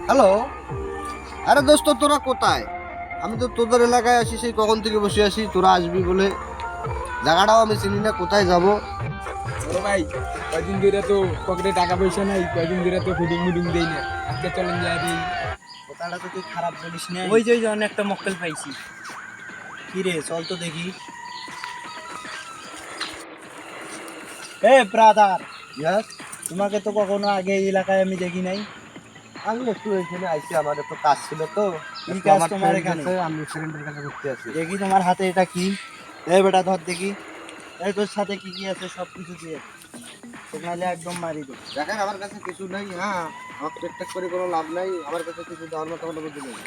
Hello, আরে দোস্ত তোরা কোথায়? আমি তো তোদের এলাকায় আছি, সেই কখন থেকে বসে আছি, তোরা আসবি বলে। জায়গাটাও আমি চিনি না, কোথায় যাব। বড় ভাই, কয়দিন ধরে তো পকেটে টাকা পয়সা নাই, কয়দিন ধরে তো ফিডিং মিডিং দেই না। আজকে চলেন যাই দিই। কথাটা তো তুই খারাপ বলিস না। ওই যে অনেকটা মক্কেল পাইছি। কি রে, চল তো দেখি। এ ব্রাদার, ইয়াস, তোমাকে তো কখনো আগে এই এলাকায় আমি দেখি নাই। আমি একটু এখানে আইছি, আমার একটু কাজ ছিল তো। কি একটু কাজ আমার তোমার friend এখানে? আছে, আমি ফ্রেন্ডের কাছে ঘুরতে আছি। দেখি তোমার হাতে এটা কি। এই বেটা ধর দেখি। এই তোর সাথে কি কি আছে সব কিছু দিয়ে দে। তো নাহলে একদম মারি দে। দেখেন আমার কাছে কিছু নাই, হ্যাঁ। আমার টেকটাক করে কোনো লাভ নাই, আমার কাছে কিছু দেওয়ার মতো কোনো কিছু নেই।